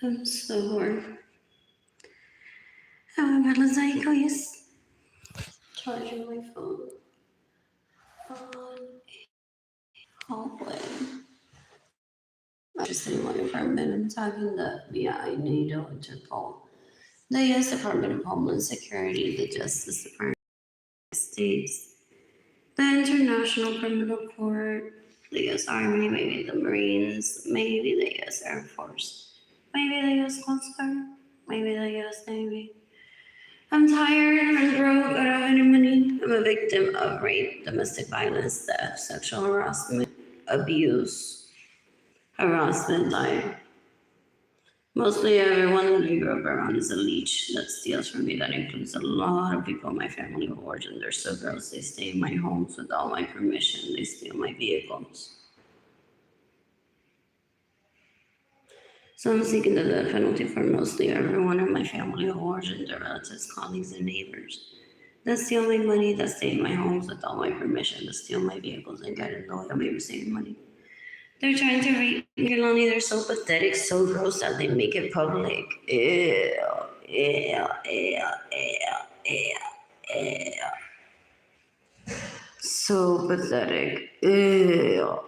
I'm so bored. Let's go, yes. Charging my phone on hallway. I'm just in my apartment. I'm talking the FBI, NATO, Interpol, the U.S. Department of Homeland Security, the Justice Department of the States, the International Criminal Court, the U.S. Army, maybe the Marines, maybe the U.S. Air Force, maybe the U.S. Coast Guard, maybe the U.S. Navy. I'm tired, I'm broke, I don't have any money. I'm a victim of rape, domestic violence, theft, sexual harassment, abuse, harassment. Mostly everyone that I grew up around is a leech that steals from me. That includes a lot of people in my family of origin. They're so gross. They stay in my homes without my permission. They steal my vehicles. So I'm seeking the death penalty for mostly everyone in my family of origin, their relatives, colleagues, and neighbors. That steal my money, that stay in my homes without my permission, that steal my vehicles and get in the way of me receiving money. They're trying to rape Keilany. They're so pathetic, so gross that they make it public. Ew, ew, ew, ew, ew, ew. So pathetic. Ew.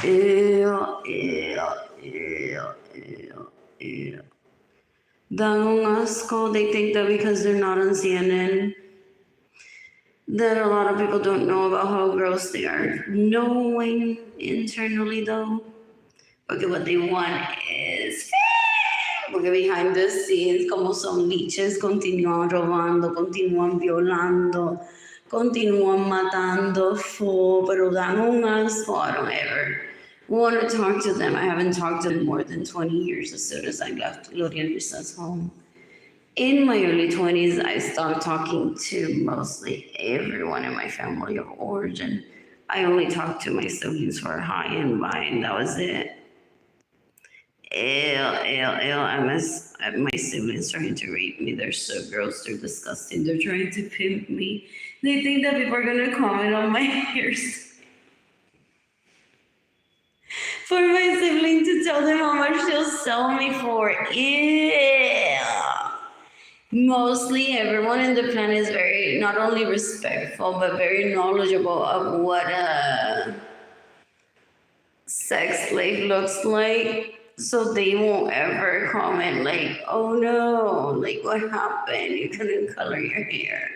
Ew, ew, ew, ew, ew. Dan un asco. They think that because they're not on CNN, that a lot of people don't know about how gross they are. Knowing internally though, porque what they want is porque behind the scenes, como son leeches, continúan robando, continúan violando, continúan matando, pero dan un asco. I don't ever want to talk to them. I haven't talked to them more than 20 years as soon as I left Gloria Luisa's home. In my early 20s, I stopped talking to mostly everyone in my family of origin. I only talked to my siblings for hi and bye, and that was it. My siblings trying to rape me. They're so gross. They're disgusting. They're trying to pimp me. They think that people are going to comment on my hairstyle. For my sibling to tell them how much they'll sell me for. Ew. Mostly everyone in the planet is very, not only respectful, but very knowledgeable of what a sex slave looks like. So they won't ever comment like, oh no, like what happened? You couldn't color your hair.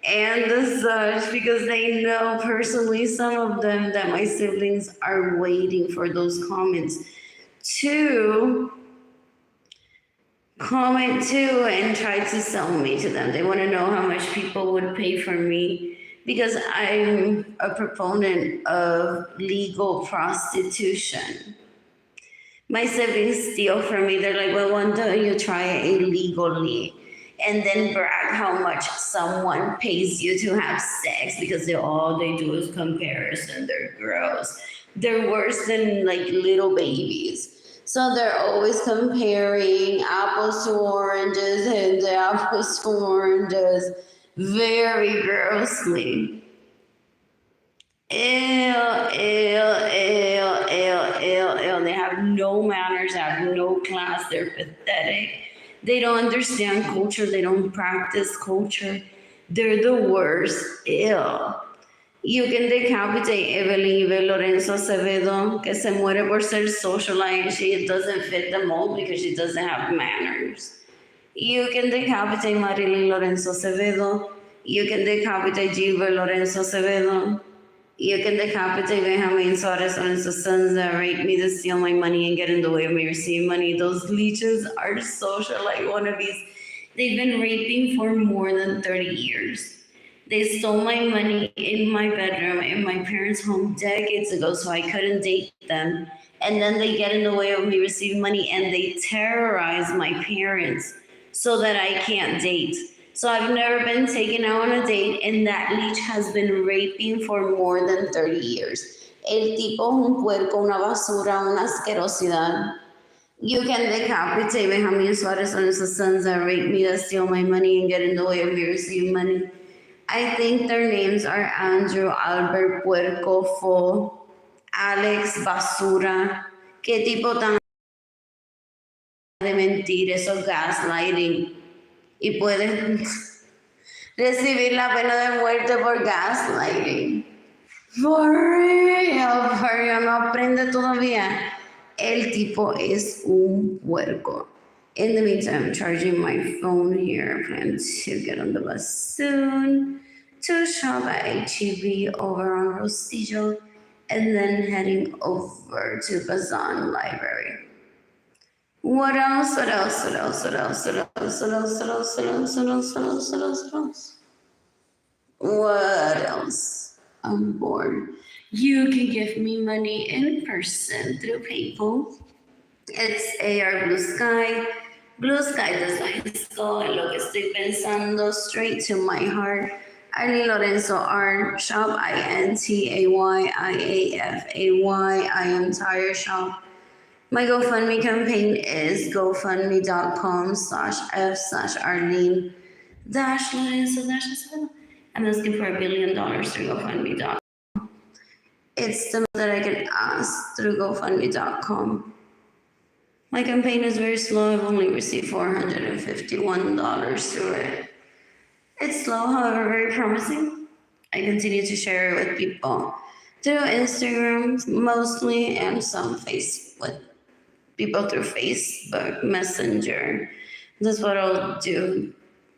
And the such, because they know personally, some of them, that my siblings are waiting for those comments to comment too and try to sell me to them. They want to know how much people would pay for me because I'm a proponent of legal prostitution. My siblings steal from me. They're like, well, why don't you try it illegally and then brag how much someone pays you to have sex, because all they do is comparison. They're gross. They're worse than like little babies. So they're always comparing apples to oranges and the apples to oranges very grossly. Ew, ew, ew, ew, ew, ew. They have no manners, they have no class, they're pathetic. They don't understand culture, they don't practice culture. They're the worst. Ew. You can decapitate Arlene Lorenzo Acevedo, que se muere por ser socialite. She doesn't fit the mold because she doesn't have manners. You can decapitate Arlene Lorenzo Acevedo. You can decapitate Jayden Lorenzo Acevedo. You can decapitate Benjamin Suarez and his sons that rape me to steal my money and get in the way of me receiving money. Those leeches are socialite wannabes. They've been raping for more than 30 years. They stole my money in my bedroom in my parents' home decades ago, so I couldn't date them. And then they get in the way of me receiving money and they terrorize my parents so that I can't date. So I've never been taken out on a date, and that leech has been raping for more than 30 years. El tipo es un puerco, una basura, una asquerosidad. You can decapitate Benjamin Suarez and his sons that rape me, that steal my money and get in the way of me receiving money. I think their names are Andrew, Albert, Puerco, Fo, Alex, Basura. ¿Qué tipo tan de mentir, eso es gaslighting. Y puedes recibir la pena de muerte por gaslighting. For real, no aprende todavía. El tipo es un puerco. In the meantime, I'm charging my phone here. I plan to get on the bus soon to shop at H-E-B over on Rosillo and then heading over to Bazan Library. What else? What else? I'm bored. You can give me money in person through PayPal. It's AR Blue Sky. Blue Sky Designs. Todo en lo que estoy pensando, straight to my heart. Arlene Lorenzo Art Shop. INTAYIAFAY. I am tired shop. My GoFundMe campaign is gofundme.com/F/Arlene-Lorenzo. I'm asking for $1 billion through GoFundMe.com. It's the most that I can ask through GoFundMe.com. My campaign is very slow. I've only received $451 through it. It's slow, however, very promising. I continue to share it with people through Instagram mostly and some with people through Facebook Messenger. That's what I'll do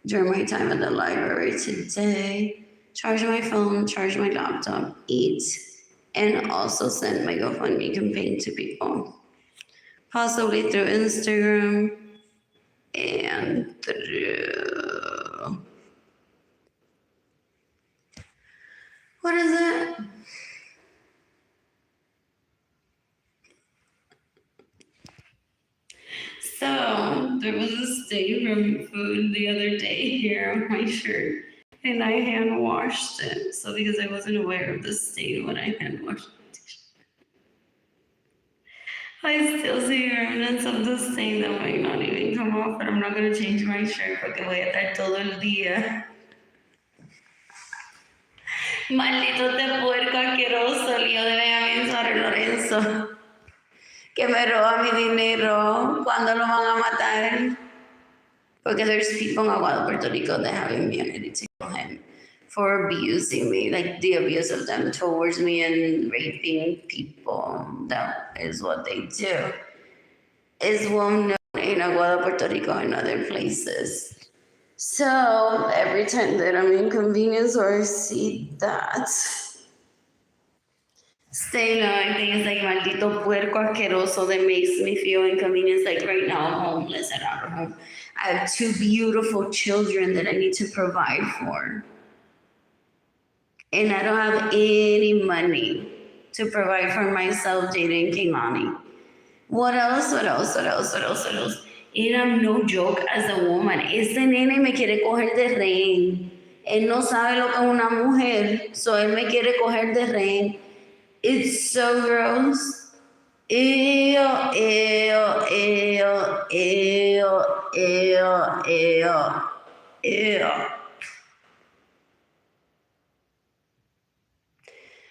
during my time at the library today. Charge my phone, charge my laptop, eat, and also send my GoFundMe campaign to people. Possibly through Instagram and through... What is it? So, there was a stain from food the other day here on my shirt, and I hand washed it. So, because I wasn't aware of the stain when I hand washed the t-shirt, I still see remnants of the stain that might not even come off, but I'm not going to change my shirt porque voy a estar todo el día. Maldito te puerco asqueroso, lío de Benjamín Suárez Lorenzo, que me roba mi dinero. ¿Cuándo lo van a matar? Porque there's people in Aguado, Puerto Rico that have immunity to kill him for abusing me, like the abuse of them towards me and raping people. That is what they do. It's well known in Aguado, Puerto Rico, and other places. So every time that I'm inconvenienced or I see that stain, I think it's like maldito puerco asqueroso that makes me feel inconvenienced. Like right now, I'm homeless and out of home. I have 2 beautiful children that I need to provide for. And I don't have any money to provide for myself, Jayden and Keilany. What else? And I'm no joke as a woman. Este nene me quiere coger de rehén. Él no sabe lo que es una mujer, so él me quiere coger de rehén. It's so gross. Ew.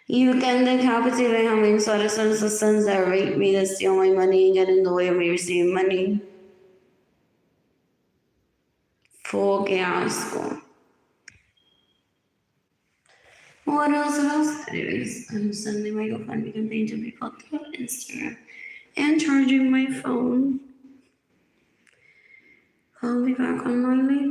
You can decapitate Benjamín Suárez and his sons that rape me, that steal my money and get in the way of me receiving money. Full que asco. What else? Anyways, I'm sending my GoFundMe campaign to people through Instagram and charging my phone. I'll be back online later.